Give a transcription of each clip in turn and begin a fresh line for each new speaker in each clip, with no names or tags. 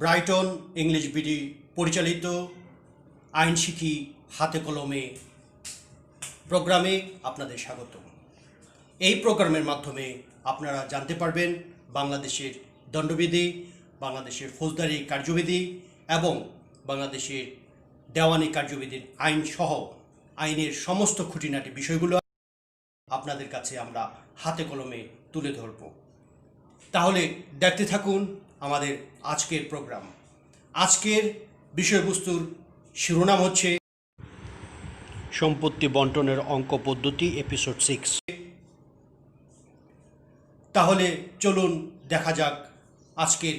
Brighton English BD পরিচালিত আইন শিখি হাতে কলমে প্রোগ্রামে আপনাদের স্বাগত। এই প্রোগ্রামের মাধ্যমে আপনারা জানতে পারবেন বাংলাদেশের দণ্ডবিধি, বাংলাদেশের ফৌজদারি কার্যবিধি এবং বাংলাদেশের দেওয়ানি কার্যবিধির আইন সহ আইনের সমস্ত খুঁটিনাটি বিষয়গুলো আপনাদের কাছে আমরা হাতে কলমে তুলে ধরব। তাহলে দেখতে থাকুন আমাদের আজকের প্রোগ্রাম। আজকের বিষয়বস্তুর শিরোনাম হচ্ছে সম্পত্তি বন্টনের অঙ্ক পদ্ধতি এপিসোড 6। তাহলে চলুন দেখা যাক আজকের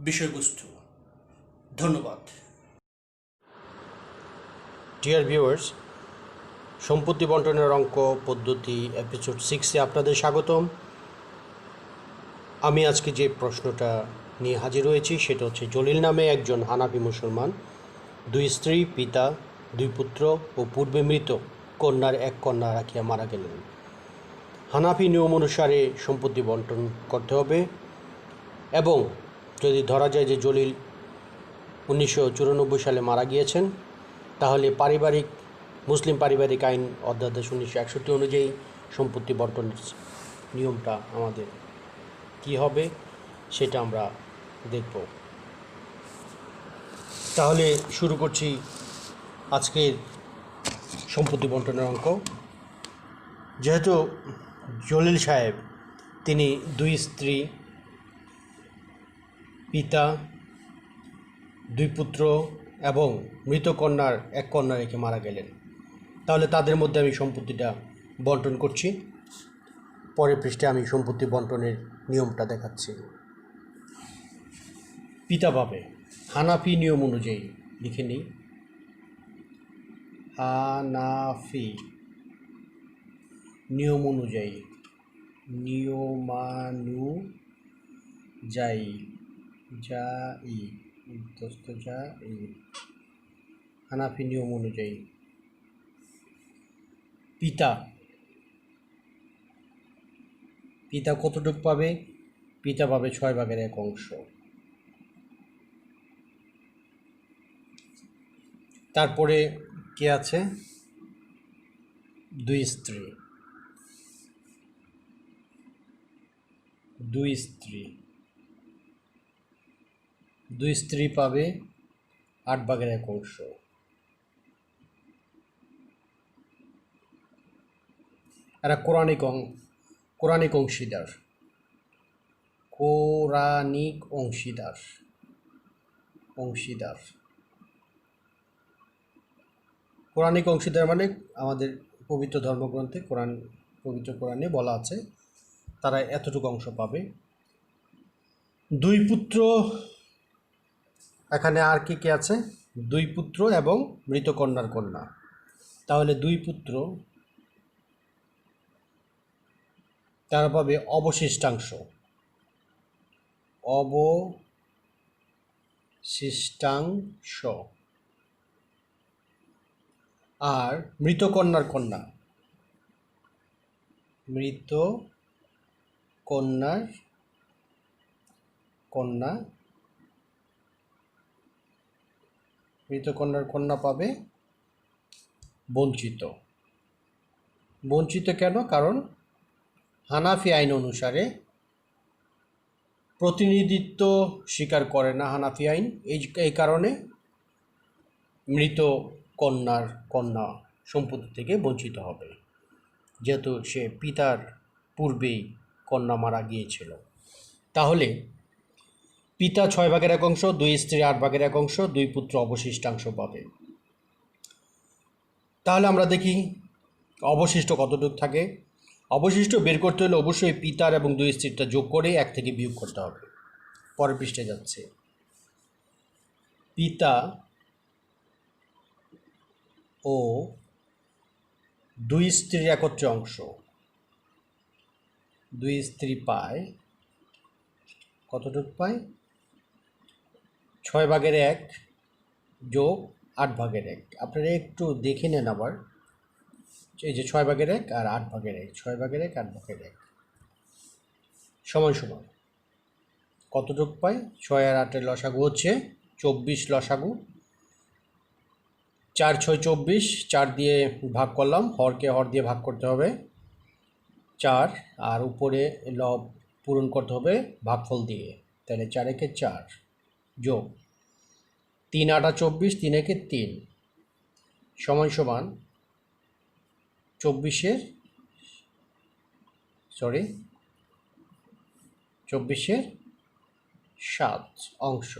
বিষয়বস্তু। ধন্যবাদ। ডিয়ার ভিউয়ার্স, সম্পত্তি বন্টনের অঙ্ক পদ্ধতি এপিসোড 6-এ আপনাদের স্বাগতম। আমি আজকে যে প্রশ্নটা নিয়ে হাজির হয়েছি সেটা হচ্ছে, জলিল নামে একজন হানাফি মুসলমান, 2 স্ত্রী, পিতা, 2 পুত্র ও পূর্বে মৃত কন্যার এক কন্যা রাখিয়া মারা গেলেন। হানাফি নিয়ম অনুসারে সম্পত্তি বন্টন করতে হবে এবং যদি ধরা যায় যে জলিল 1994 সালে মারা গিয়েছেন, তাহলে মুসলিম পারিবারিক আইন অধ্যাদেশ 1961 অনুযায়ী সম্পত্তি বন্টনের নিয়মটা আমাদের কী হবে সেটা আমরা দেখব। তাহলে শুরু করছি আজকের সম্পত্তি বন্টনের অঙ্ক। যেহেতু জলিল সাহেব তিনি 2 স্ত্রী, পিতা, 2 পুত্র এবং মৃত কন্যার এক কন্যা রেখে মারা গেলেন, তাহলে তাদের মধ্যে আমি সম্পত্তিটা বন্টন করছি। পরের পৃষ্ঠে আমি সম্পত্তি বন্টনের নিয়মটা দেখাচ্ছি। পিতা পাবে হানাফি নিয়ম অনুযায়ী, লিখে নিই, হানাফি নিয়ম অনুযায়ী, হানাফি নিয়ম অনুযায়ী পিতা কতটুকু পাবে? পিতা পাবে 6/1 অংশ। তারপরে কে আছে? 2 স্ত্রী। 2 স্ত্রী পাবে 8/1 অংশ। এরা কোরআনিক অংশীদার। কোরআনিক অংশীদার মানে আমাদের পবিত্র ধর্মগ্রন্থে পবিত্র কোরআনে বলা আছে তারা এতটুকু অংশ পাবে। 2 পুত্র, এখানে আর কে আছে? 2 পুত্র এবং মৃত কন্যার কন্যা। তাহলে 2 পুত্র তারা পাবে অবশিষ্টাংশ। আর মৃত কন্যার কন্যা পাবে বঞ্চিত। কেন? কারণ হানাফি আইন অনুসারে প্রতিনিধিত্ব স্বীকার করে না হানাফি আইন। এই কারণে মৃত কন্যা সম্পত্তি থেকে বঞ্চিত হবে, যেহেতু সে পিতার পূর্বেই কন্যা মারা গিয়েছিল। তাহলে পিতা 6/1 অংশ, 2 স্ত্রী 8/1 অংশ, 2 পুত্র অবশিষ্টাংশ পাবে। তাহলে আমরা দেখি অবশিষ্ট কতটুকু থাকে। অবশিষ্ট বের করতে হলে অবশ্যই পিতার এবং 2 স্ত্রীটা যোগ করে 1 থেকে বিয়োগ করতে হবে। পরের পৃষ্ঠে যাচ্ছে, পিতা ও 2 স্ত্রীর একত্রে অংশ। 2 স্ত্রী পায় কতটুকু? পায় 6/1 যোগ 8/1। আপনারা একটু দেখে নেন আবার, এই যে 6/1 আর 8/1, 6/1 8/1 সমান সমান। কতটুক পাই? 6 আর 8-এর লসাগু হচ্ছে 24 লসাগু। 4 6 24, 4 দিয়ে ভাগ করলাম, হরকে হর দিয়ে ভাগ করতে হবে 4, আর উপরে লব পূরণ করতে হবে ভাগফল দিয়ে, তাহলে 4 একে 4 যোগ 3 8 24, 3 একে 3 সমান সমান 24-এর 7 অংশ।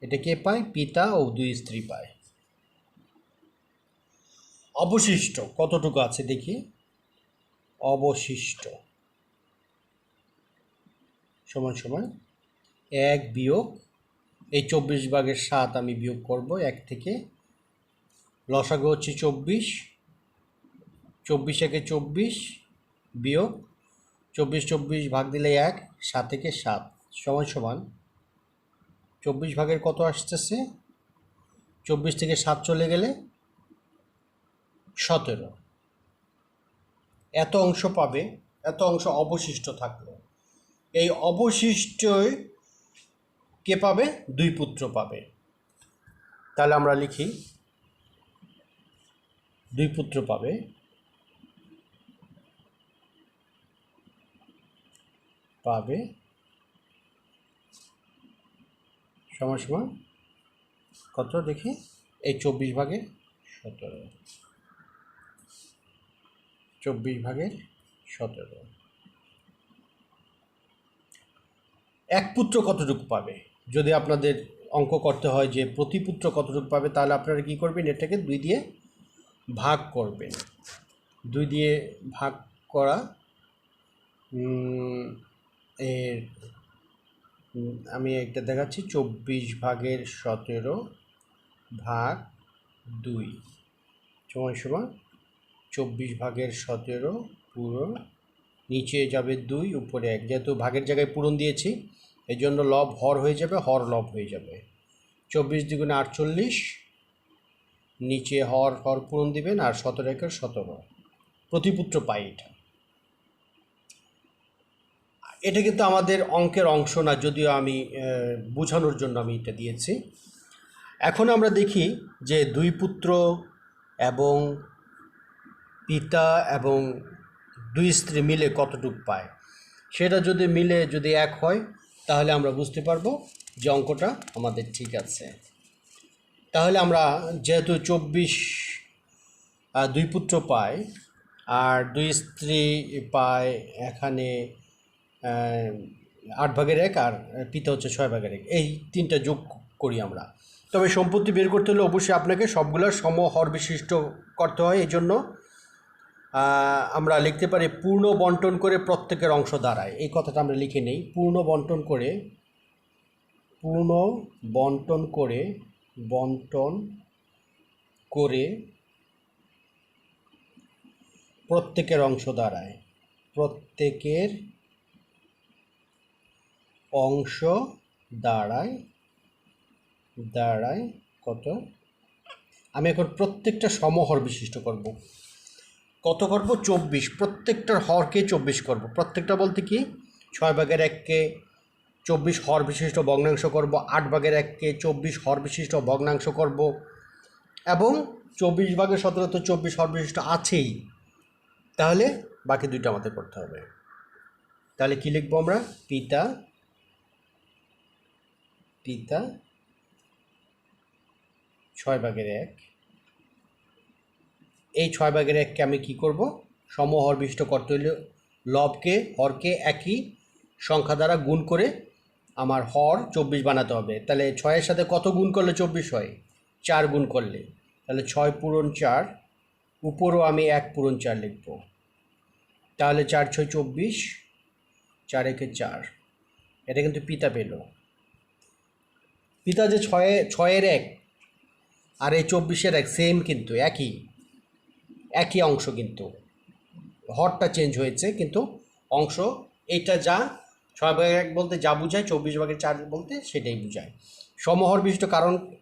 এটা কে পায়? পিতা ও 2 স্ত্রী পায়। অবশিষ্ট কতটুকু আছে দেখি। অবশিষ্ট সমান সমান 1 বিয়োগ এই 24/7 আমি বিয়োগ করব 1 থেকে। লসাগু হচ্ছে 24, 24 একে 24 বিয়োগ 24 24 ভাগ দিলে 1, 7 একে 7 সমান সমান 24 ভাগের কত আসতেছে? 24 থেকে 7 চলে গেলে 17। এত অংশ পাবে, এত অংশ অবশিষ্ট থাকলো। এই অবশিষ্ট কে পাবে? 2 পুত্র পাবে। তাহলে আমরা লিখি 2 পুত্র পাবে। সমান সমান কত দেখি, এই 24 ভাগের 17, 24 ভাগের 17। এক পুত্র কতটুকু পাবে? যদি আপনাদের অঙ্ক করতে হয় যে প্রতি পুত্র কতটুকু পাবে, তাহলে আপনারা কী করবেন? এটাকে 2 দিয়ে ভাগ করবেন। 2 দিয়ে ভাগ করা এর আমি একটা দেখাচ্ছি, 24 ভাগের 17 ভাগ 2 সমান সমান 24 ভাগের 17 পুরো নিচে যাবে 2, উপরে 1। যেহেতু ভাগের জায়গায় পূরণ দিয়েছি, এই জন্য লব হর হয়ে যাবে, হর লব হয়ে যাবে। 24 দ্বিগুণে 48, নিচে হর হর পূরণ দিবেন, আর 17 একে 17 প্রতিপুত্র পাই। এটা কিন্তু আমাদের অঙ্কের অংশ না, যদিও আমি বোঝানোর জন্য আমি এটা দিয়েছি। এখন আমরা দেখি যে 2 পুত্র এবং পিতা এবং 2 স্ত্রী মিলে কতটুকু পায়। সেটা যদি মিলে যদি 1 হয়, তাহলে আমরা বুঝতে পারবো যে অঙ্কটা আমাদের ঠিক আছে। তাহলে আমরা যেহেতু 24 2 পুত্র পায় আর 2 স্ত্রী পায় এখানে 8 ভাগের 1, আর পিতা হচ্ছে 6 ভাগের 1, এই 3টা যোগ করি আমরা। তবে সম্পত্তি বের করতে হলে অবশ্যই আপনাকে সবগুলোর সমহর বিশিষ্ট করতে হয়। এই জন্য আমরা লিখতে পারি পূর্ণ বন্টন করে প্রত্যেকের অংশ দাঁড়ায়। এই কথাটা আমরা লিখে নেই। পূর্ণ বন্টন করে প্রত্যেকের অংশ দাঁড়ায়। প্রত্যেকের অংশ দাঁড়ায় কত? আমি এখন প্রত্যেকটা সমহর বিশিষ্ট করব। কত করব? 24। প্রত্যেকটার হরকে 24 করব। প্রত্যেকটা বলতে কি, 6 ভাগের 1কে 24 হর বিশিষ্ট ভগ্নাংশ করব, 8 ভাগের 1কে 24 হর বিশিষ্ট ভগ্নাংশ করব, এবং 24 ভাগের 17 তো 24 হর বিশিষ্ট আছেই। তাহলে বাকি দুইটা আমাদের করতে হবে। তাহলে কি লিখবো আমরা? পিতা 6 ভাগের 1। এই 6 ভাগের 1কে আমি কি করব? সমহর বিশিষ্ট করতে হলে লবকে হরকে একই সংখ্যা দ্বারা গুণ করে আমার হর 24 বানাতে হবে। তাহলে 6-এর সাথে কত গুণ করলে 24 হয়? 4 গুণ করলে। তাহলে 6 পূরণ 4, উপরও আমি 1 পূরণ 4 লিখব। তাহলে 4 6 24, 4 একে 4। এটা কিন্তু পিতা পেল। পিতা যে 6-এর 1 আর এই 24-এর 1 সেম, কিন্তু একই অংশ, কিন্তু হরটা চেঞ্জ হয়েছে, কিন্তু অংশ এইটা যা 6 ভাগের 1 বলতে যা বোঝায়, 24 ভাগের 4 বলতে সেটাই বোঝায়। সমহর বিশিষ্ট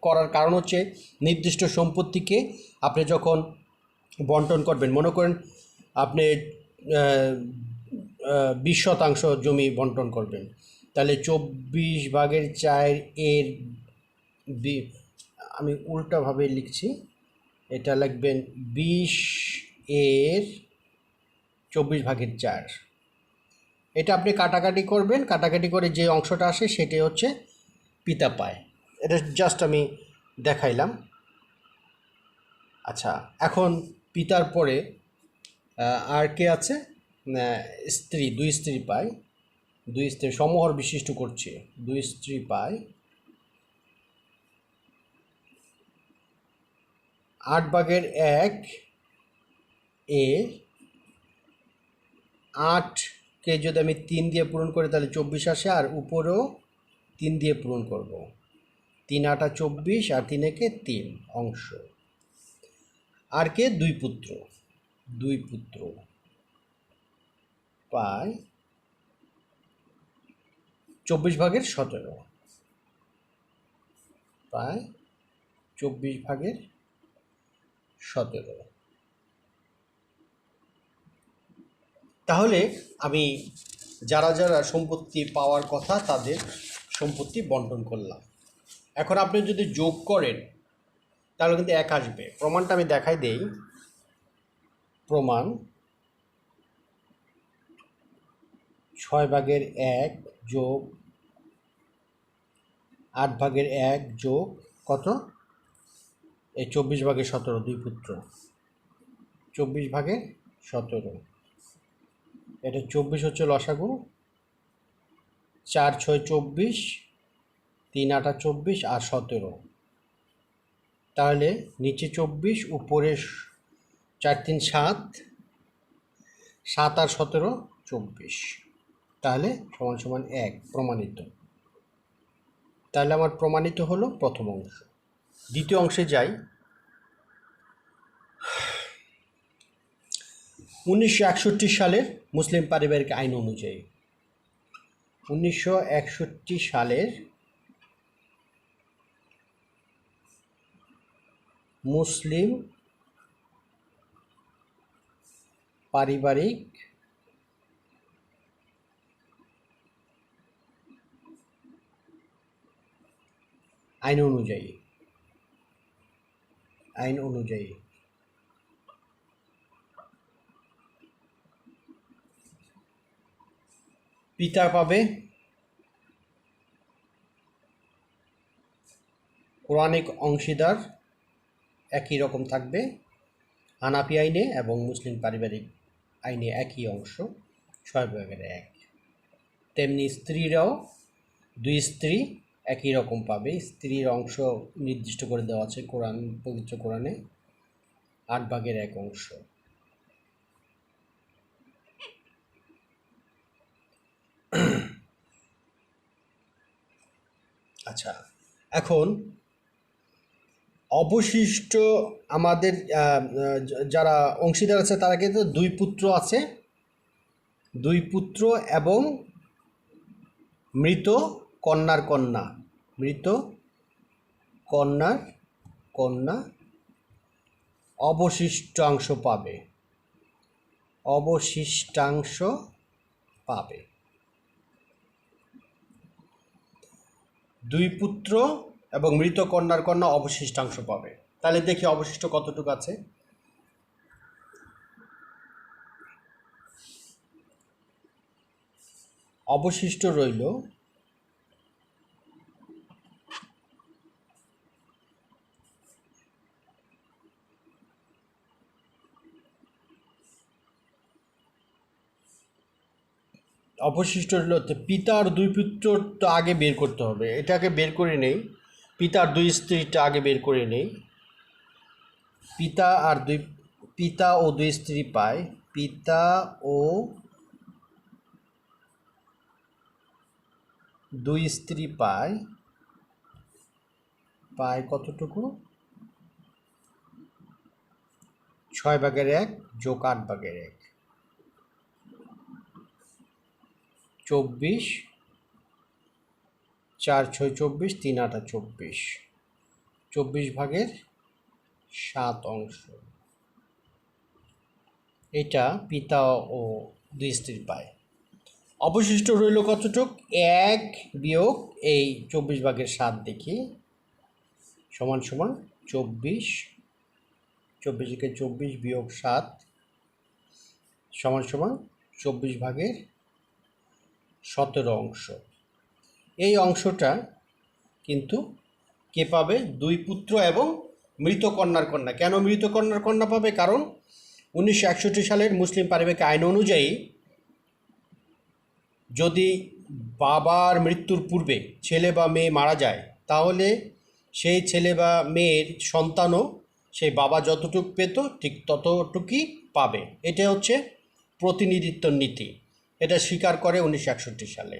করার কারণ হচ্ছে নির্দিষ্ট সম্পত্তিকে আপনি যখন বন্টন করবেন, মনে করেন আপনি 20 শতাংশ জমি বন্টন করবেন, তাহলে 24/4 এর আমি উল্টাভাবে লিখছি, এটা লিখবেন 20 এর 24/4। এটা আপনি কাটাকাটি করবেন, কাটাকাটি করে যে অংশটা আসে সেটাই হচ্ছে পিতা পায়। এটা জাস্ট আমি দেখাইলাম। আচ্ছা, এখন পিতার পরে আর কে আছে? স্ত্রী, 2 স্ত্রী পায়। 2 স্ত্রী সমহর বিশিষ্ট করছে, 2 স্ত্রী পায় 8/1 এ 8কে যদি আমি 3 দিয়ে পূরণ করি তাহলে 24 আসে, আর উপরেও 3 দিয়ে পূরণ করব। 3 8 24 আর 3 একে 3 অংশ। আর কে? 2 পুত্র। 2 পুত্র পায় 24/17, পায় 24/17। তাহলে আমি যারা যারা সম্পত্তি পাওয়ার কথা তাদের সম্পত্তি বন্টন করলাম। এখন আপনি যদি যোগ করেন তাহলে কিন্তু 1 আসবে। প্রমাণটা আমি দেখাই দেই। প্রমাণ 6/1 যোগ 8/1 যোগ কত? এই 24/17, 2 পুত্র 24/17। এটা 24 হচ্ছে লসাগু, 4 6 24, 3 8 24 আর 17। তাহলে নিচে 24, উপরে 4 3 7, 7 আর 17 24। তাহলে সমান সমান 1, প্রমাণিত। তাহলে আমার প্রমাণিত হলো প্রথম অংশ। দ্বিতীয় অংশে যাই। 1961 সালের মুসলিম পারিবারিক আইন অনুযায়ী, 1961 সালের মুসলিম পারিবারিক আইন অনুযায়ী পিতা পাবে কোরআনিক অংশীদার একই রকম থাকবে, হানাফি আইনে এবং মুসলিম পারিবারিক আইনে একই অংশ, 6/1। তেমনি স্ত্রীরাও 2 স্ত্রী একই রকম পাবে। স্ত্রীর অংশ নির্দিষ্ট করে দেওয়া আছে পবিত্র কোরআনে, 8/1 অংশ। আচ্ছা, এখন অবশিষ্ট আমাদের যারা অংশীদার আছে তারা কিন্তু 2 পুত্র আছে, 2 পুত্র এবং মৃত কন্যার কন্যা, মৃত কন্যার কন্যা অবশিষ্টাংশ পাবে, অবশিষ্টাংশ পাবে। 2 পুত্র এবং মৃত কন্যার কন্যা অবশিষ্টাংশ পাবে। তাহলে দেখি অবশিষ্ট কতটুকু আছে। অবশিষ্ট রইল পিতার 2 পুত্র তো আগে বের করতে হবে, এটাকে বের করে নেই। পিতার 2 স্ত্রীটা আগে বের করে নেই। পিতা ও 2 স্ত্রী পায়, পিতা ও 2 স্ত্রী পায় কতটুকু? 6/1 যোগ 8/1, 24, 4 6 24, 3 8 24, 24/7 অংশ। এটা পিতা ও 2 স্ত্রী পায়। অবশিষ্ট রইল কতটুক? 1 বিয়োগ এই 24/7 দেখি, সমান সমান 24, 24 বিয়োগ 7 সমান সমান 24/17 অংশ। এই অংশটা কিন্তু কে পাবে? 2 পুত্র এবং মৃত কন্যার কন্যা। কেন মৃত কন্যার কন্যা পাবে? কারণ 1961 সালের মুসলিম পারিবারিক আইন অনুযায়ী যদি বাবার মৃত্যুর পূর্বে ছেলে বা মেয়ে মারা যায়, তাহলে সেই ছেলে বা মেয়ের সন্তানও সেই বাবা যতটুকু পেত ঠিক ততটুকুই পাবে। এটা হচ্ছে প্রতিনিধিত্ব নীতি। এটা স্বীকার করে 1961 সালে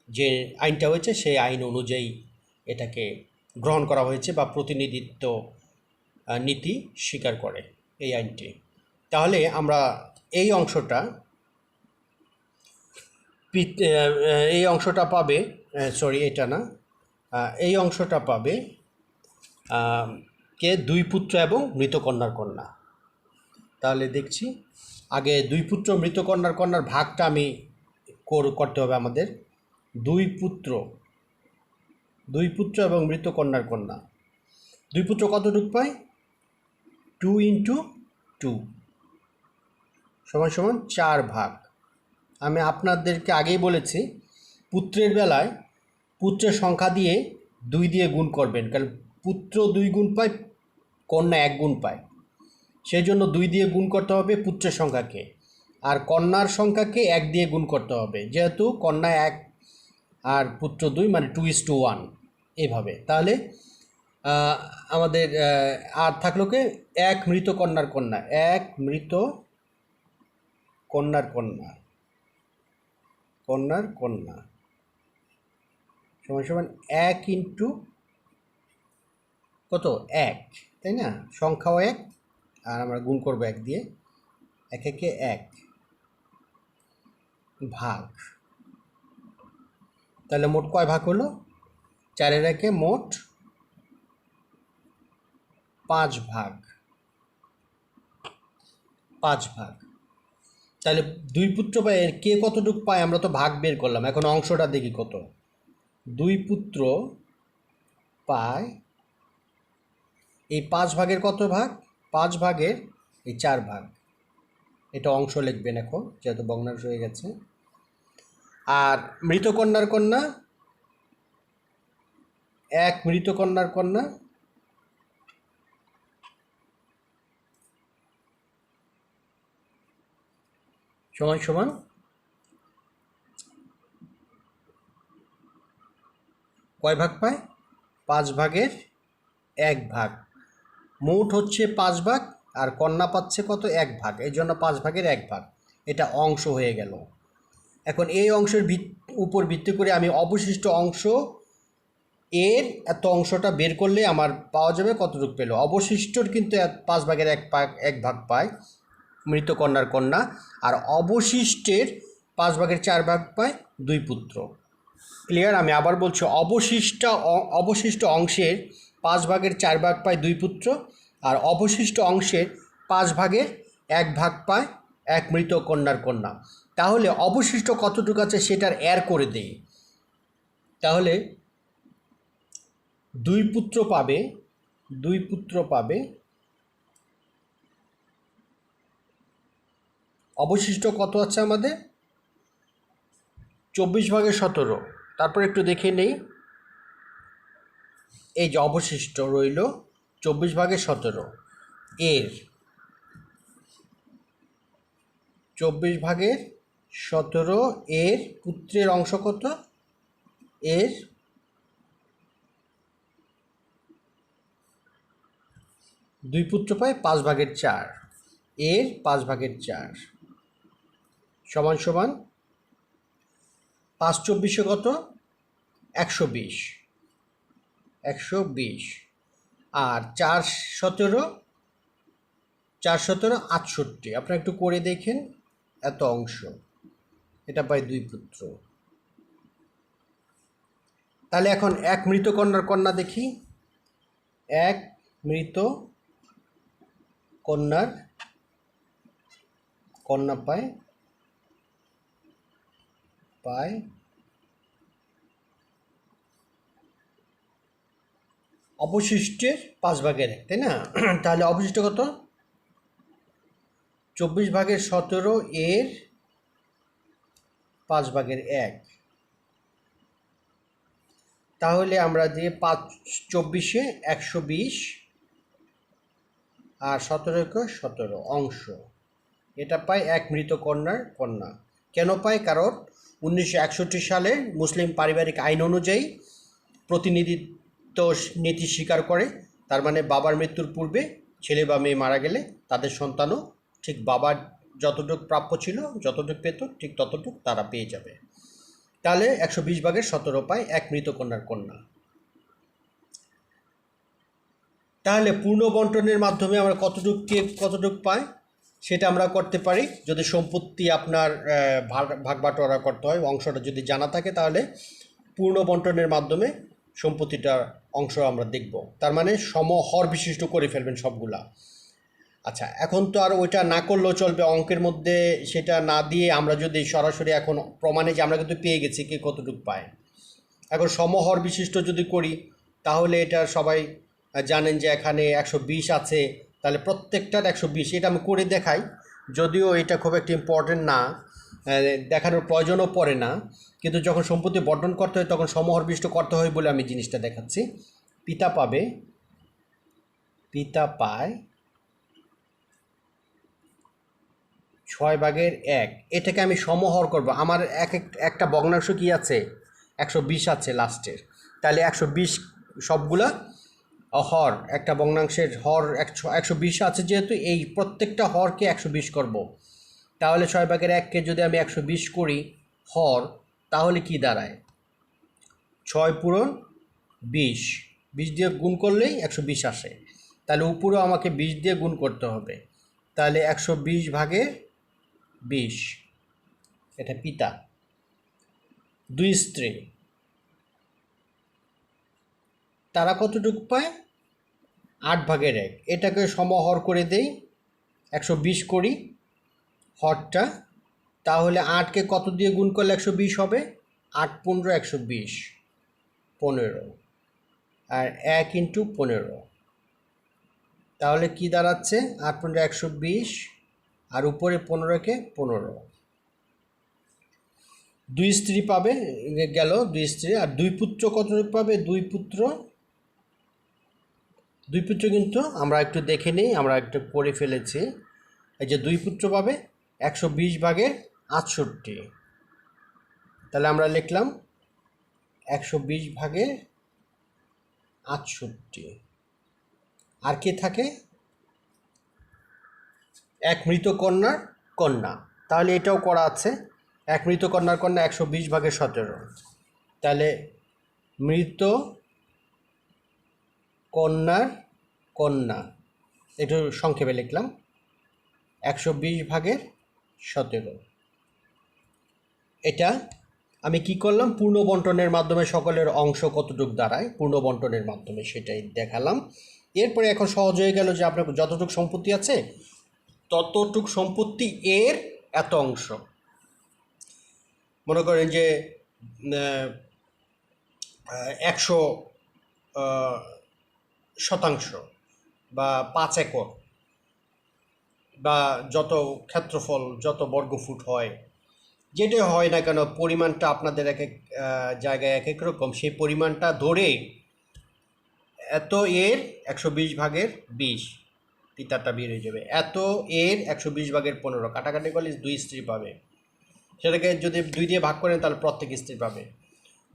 যে আইনটা হয়েছে, সেই আইন অনুযায়ী এটাকে গ্রহণ করা হয়েছে, বা প্রতিনিধিত্ব নীতি স্বীকার করে এই আইনটি। তাহলে আমরা এই অংশটা এই অংশটা পাবে, সরি এটা না, এই অংশটা পাবে কে? 2 পুত্র এবং মৃত কন্যার কন্যা। তাহলে দেখছি আগে 2 পুত্র মৃত কন্যার কন্যার ভাগটা আমি করতে হবে আমাদের। 2 পুত্র এবং মৃত কন্যার কন্যা। 2 পুত্র কতটুকু পায়? 2 × 2 সমান সমান 4 ভাগ। আমি আপনাদেরকে আগেই বলেছি, পুত্রের বেলায় পুত্রের সংখ্যা দিয়ে 2 দিয়ে গুণ করবেন, কারণ পুত্র 2 গুণ পায়, কন্যা 1 গুণ পায়। সেই জন্য 2 দিয়ে গুণ করতে হবে পুত্রের সংখ্যাকে, আর কন্যার সংখ্যাকে 1 দিয়ে গুণ করতে হবে, যেহেতু কন্যা 1 আর পুত্র 2, মানে 2:1 এইভাবে। তাহলে আমাদের আর থাকলো কে? 1 মৃত কন্যার কন্যা। 1 মৃত কন্যার কন্যা সমান সমান 1 × কত? 1, তাই না? সংখ্যাও 1, আর আমরা গুণ করবো 1 দিয়ে। 1 একে 1 ভাগ। তাহলে মোট কয় ভাগ হলো? 4 একে মোট 5 ভাগ। 5 ভাগ। তাহলে 2 পুত্র পায়, কে কতটুকু পায় আমরা তো ভাগ বের করলাম। এখন অংশটা দেখি কত। 2 পুত্র পায় এই 5 ভাগের কত ভাগ? 5 ভাগের এই 4 ভাগ। এটা অংশ লিখবেন এখন, যেহেতু ভগ্নাংশ হয়ে গেছে। আর মৃত কন্যার কন্যা, 1 মৃত কন্যার কন্যা সমান সমান কয় ভাগ পায়? 5 ভাগের 1 ভাগ। মোট হচ্ছে 5 ভাগ, আর কন্যা পাচ্ছে কত? 1 ভাগ। এই জন্য 5 ভাগের 1 ভাগ, এটা অংশ হয়ে গেল। এখন এই অংশের উপর ভিত্তি করে আমি অবশিষ্ট অংশ এর এত অংশটা বের করলে আমার পাওয়া যাবে কতটুকু পেল। অবশিষ্টর কিন্তু 5 ভাগের 1 ভাগ পায় মৃত কন্যার কন্যা, আর অবশিষ্টের 5 ভাগের 4 ভাগ পায় 2 পুত্র। ক্লিয়ার? আমি আবার বলছি, অবশিষ্ট অংশের 5 ভাগের 4 ভাগ পায় 2 পুত্র, আর অবশিষ্ট অংশের 5 ভাগের 1 ভাগ পায় 1 মৃত কন্যার কন্যা। তাহলে অবশিষ্ট কতটুকু আছে সেটার এর করে দেই। তাহলে 2 পুত্র পাবে অবশিষ্ট কত আছে আমাদের? 24/17। তারপর একটু দেখে নেই, এই যে অবশিষ্ট রইল 24/17, এর 24/17 এর পুত্রের অংশ কত? এর 2 পুত্র পায় 5 ভাগের 4, এর 5 ভাগের 4 সমান সমান 5×24 কত? 120, আর 4×17 68। আপনারা একটু করে দেখেন, এত অংশ এটা পায় 2 পুত্র। তাহলে এখন 1 মৃত কন্যার কন্যা দেখি। 1 মৃত কন্যার কন্যা পায় পায় অবশিষ্টের 5/1, তাই না? তাহলে অবশিষ্ট কত? 24/17 এর 5/1। তাহলে আমরা দিয়ে 24 120 আর 17 অংশ, এটা পাই এক মৃত কন্যার কন্যা। কেন পাই? কারণ 1961 সালে মুসলিম পারিবারিক আইন অনুযায়ী প্রতিনিধিত্ব নীতি স্বীকার করে। তার মানে বাবার মৃত্যুর পূর্বে ছেলে বা মেয়ে মারা গেলে তাদের সন্তানও ঠিক বাবার যতটুকু প্রাপ্য ছিল, যতটুকু পেত, ঠিক ততটুকু তারা পেয়ে যাবে। তাহলে 120/17 পায় এক মৃত কন্যার কন্যা। তাহলে পূর্ণ বন্টনের মাধ্যমে আমরা কতটুকু পাই সেটা আমরা করতে পারি। যদি সম্পত্তি আপনার ভাগ বাটোয়ারা করতে হয়, অংশটা যদি জানা থাকে, তাহলে পূর্ণ বন্টনের মাধ্যমে সম্পত্তিটার অংশ আমরা দেখব। তার মানে সমহর বিশিষ্ট করে ফেলবেন সবগুলা। আচ্ছা, এখন তো আর ওইটা না করলেও চলবে, অঙ্কের মধ্যে সেটা না দিয়ে আমরা যদি সরাসরি এখন প্রমাণে যে আমরা কিন্তু পেয়ে গেছি কে কতটুকু পায়। এখন সমহর বিশিষ্ট যদি করি তাহলে এটা সবাই জানেন যে এখানে 120 আছে, তাহলে প্রত্যেকটার 120। এটা আমি করে দেখাই, যদিও এটা খুব একটা ইম্পর্টেন্ট না, দেখানোর প্রয়োজনও পড়ে না, কিন্তু যখন সম্পত্তি বন্টন করতে হয় তখন সমহর বিশিষ্ট করতে হয় বলে আমি জিনিসটা দেখাচ্ছি। পিতা পায় 6/1। এটাকে আমি সমহর করব। আমার একটা ভগ্নাংশ কি আছে? 120 আছে লাস্টের। তাহলে 120 সবগুলা হর, একটা ভগ্নাংশের হর 120 আছে, যেহেতু এই প্রত্যেকটা হরকে 120 করব। তাহলে 6/1কে যদি আমি 120 করি হর, তাহলে কি দাঁড়ায়? 6 পূরণ 20, 20 দিয়ে গুণ করলেই 120 আসে। তাহলে উপরেও আমাকে 20 দিয়ে গুণ করতে হবে। তাহলে 120/20। এটা পিতা। 2 স্ত্রী, তারা কতটুকু পায়? 8/1। এটাকে সমহর করে দেই, 120 করি হরটা। তাহলে 8কে কত দিয়ে গুণ করলে 120 হবে? 8 15 120, 15, আর 1 × 15। তাহলে কি দাঁড়াচ্ছে? 8 15 120, আর উপরে 15কে 15। 2 স্ত্রী পাবে, গেল 2 স্ত্রী। আর 2 পুত্র কতটুকু পাবে? 2 পুত্র কিন্তু আমরা একটু দেখে নিই, আমরা একটু পড়ে ফেলেছি। এই যে 2 পুত্র পাবে 120/68। তাহলে আমরা লিখলাম 120/68। আর কি থাকে? এক মৃত কন্যার কন্যা। তাহলে এটাও করা আছে, এক মৃত কন্যার কন্যা 120/17। তাহলে মৃত কন্যার কন্যা, একটু সংক্ষেপে লিখলাম 120/17। এটা আমি কি করলাম? পূর্ণ বন্টনের মাধ্যমে সকলের অংশ কতটুকু দাঁড়ায় পূর্ণ বন্টনের মাধ্যমে সেটাই দেখালাম। এরপরে এখন সহজ হয়ে গেল যে আপনার যতটুকু সম্পত্তি আছে ততটুক সম্পত্তি এর এত অংশ। মনে করেন যে 100% বা 5 একর বা যত ক্ষেত্রফল, যত বর্গফুট হয়, যেটা হয় না কেন, পরিমাণটা আপনাদের এক এক জায়গায় এক এক রকম, সেই পরিমাণটা ধরে এত এর 120/20 পিতাটা বের হয়ে যাবে। এত এর 120/15 কাটাকাটি করলে 2 স্ত্রী পাবে। সেটাকে যদি 2 দিয়ে ভাগ করেন তাহলে প্রত্যেক স্ত্রী পাবে।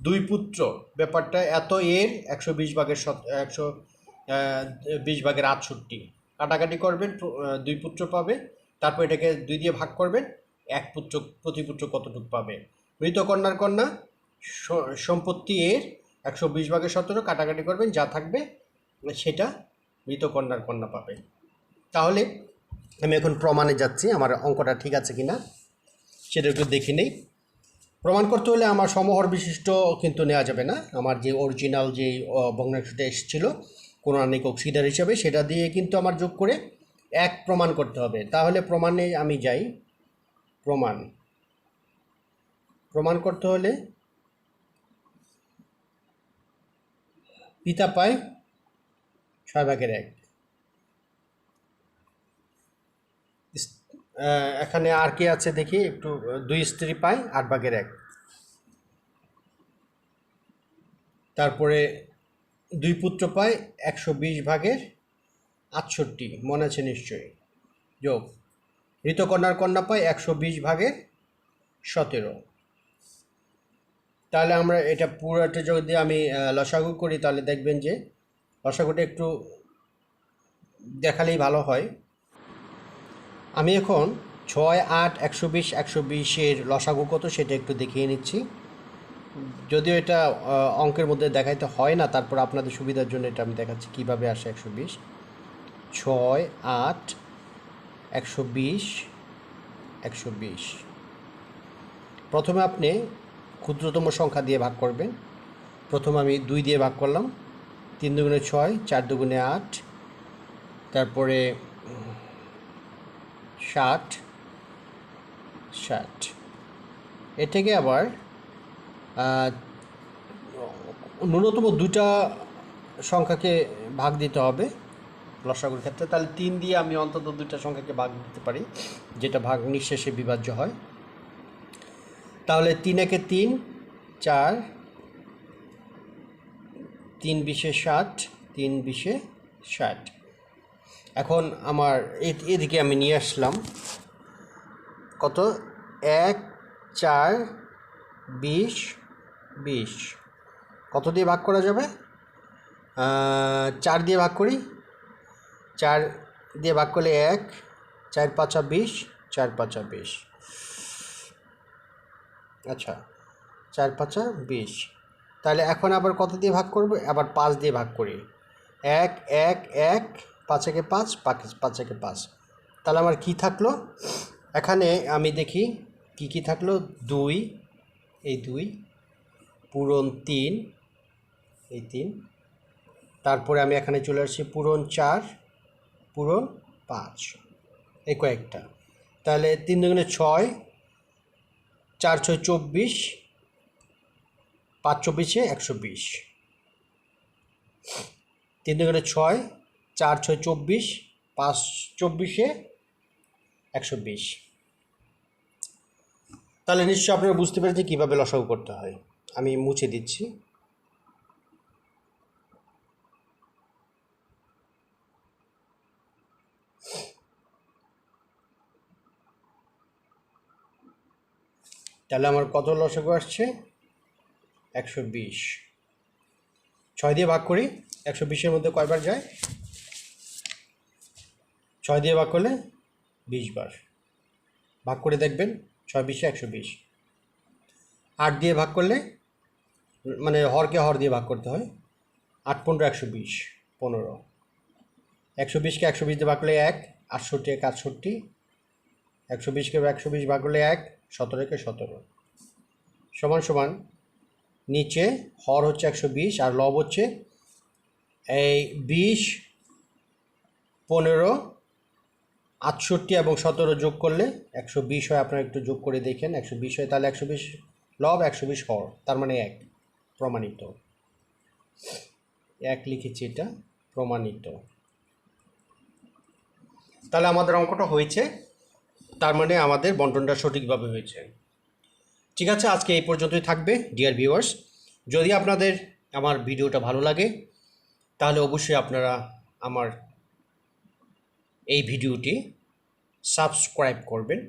2 পুত্র ব্যাপারটা এত এর 120/68 কাটাকাটি করবেন, 2 পুত্র পাবে। তারপর এটাকে 2 দিয়ে ভাগ করবেন, এক পুত্র, প্রতি পুত্র কতটুকু পাবে। মৃত কন্যার কন্যা সম্পত্তি এর 120/17 কাটাকাটি করবেন, যা থাকবে সেটা মৃত কন্যার কন্যা পাবে। তাহলে আমি এখন প্রমাণে যাচ্ছি, আমার অঙ্কটা ঠিক আছে কিনা সেটা একটু দেখে নেই। প্রমাণ করতে হলে আমার সমহর বিশিষ্ট কিন্তু নেওয়া যাবে না। আমার যে অরিজিনাল যে ভগ্নাংশটা এসেছিলো কোণানিক অক্সিডার হিসাবে, সেটা দিয়ে কিন্তু আমার যোগ করে 1 প্রমাণ করতে হবে। তাহলে প্রমাণে আমি যাই, প্রমাণ। প্রমাণ করতে হলে পিতা পায় 6/1। এখানে আর কি আছে দেখি একটু। 2 স্ত্রী পায় 8/1। তারপরে 2 পুত্র পায় 120/68, মনে আছে নিশ্চয়ই। যোগ ঋতকন্যার কন্যা পায় 120/17। তাহলে আমরা এটা পুরোটা যদি আমি লসাগু করি তাহলে দেখবেন যে লসাগুটা একটু দেখালেই ভালো হয়। আমি এখন 6, 8, 120, 120-এর লসাগু কত সেটা একটু দেখিয়ে নিচ্ছি। যদিও এটা অঙ্কের মধ্যে দেখাইতে হয় না, তারপর আপনাদের সুবিধার জন্য এটা আমি দেখাচ্ছি কীভাবে আসে 120। 6, 8, 120, 120। প্রথমে আপনি ক্ষুদ্রতম সংখ্যা দিয়ে ভাগ করবেন। প্রথমে আমি 2 দিয়ে ভাগ করলাম। 3 দুগুণে 6, 4 দুগুণে 8, তারপরে 60। এটাকে আবার ন্যূনতম 2টা সংখ্যাকে ভাগ দিতে হবে লসাগুর ক্ষেত্রে। তাহলে 3 দিয়ে আমি অন্তত 2টা সংখ্যাকে ভাগ দিতে পারি, যেটা ভাগ নিঃশেষে বিভাজ্য হয়। তাহলে 3 একে 3, 4, 3 20 60, 3 20 60। এখন আমার এদিকে আমি নিয়ে আসলাম কত, 1, 4, 20, 20। কত দিয়ে ভাগ করা যাবে? 4 দিয়ে ভাগ করি। 4 দিয়ে ভাগ করলে 1, 4 5 20, 4 5 20। আচ্ছা, 4 5 20। তাহলে এখন আবার কত দিয়ে ভাগ করব? আবার 5 দিয়ে ভাগ করি। 1 1 1, 5 একে 5, 5 একে 5। তাহলে আমার কি থাকলো এখানে? আমি দেখি কি থাকলো। 2, এই 2 পূরণ 3, এই 3। তারপরে আমি এখানে চলে আসছি পূরণ 4, পূরণ 5, এই কয়েকটা। তাহলে 3 দুগুণে 6, 4 6 24, 5 24 120। 3 দুগুণে 6, 4 6 24, 5 24 120। তাহলে নিশ্চয়ই আপনারা বুঝতে পেরেছেন কীভাবে লসাগু করতে হয়। আমি মুছে দিচ্ছি। তাহলে আমার কত লসাগু আসছে? 120। 6 দিয়ে ভাগ করি। 120-এর মধ্যে কয়বার যায়? 6 দিয়ে ভাগ করলে 20 বার। ভাগ করে দেখবেন 6 20 120। 8 দিয়ে ভাগ করলে, মানে হরকে হর দিয়ে ভাগ করতে হয়। 8 15 120, 15। 120-কে 120 দিয়ে ভাগ করলে 1, 68 1 68। 120-কে 120 ভাগ করলে 1, 17-কে 17। সমান সমান নিচে হর হচ্ছে 120 আর লব হচ্ছে এই 20, 15, 68 এবং 17 যোগ করলে 120 হয়। আপনারা একটু যোগ করে দেখেন 120 হয়। তাহলে 120 লব 120 হর, তার মানে 1, প্রমাণিত। 1 লিখেছি, এটা প্রমাণিত। তাহলে আমাদের অঙ্কটা হয়েছে, তার মানে আমাদের বন্টনটা সঠিকভাবে হয়েছে। ঠিক আছে, আজকে এই পর্যন্তই থাকবে ডিয়ার ভিউয়ার্স। যদি আপনাদের আমার ভিডিওটা ভালো লাগে তাহলে অবশ্যই আপনারা আমার এই ভিডিওটি সাবস্ক্রাইব করবেন।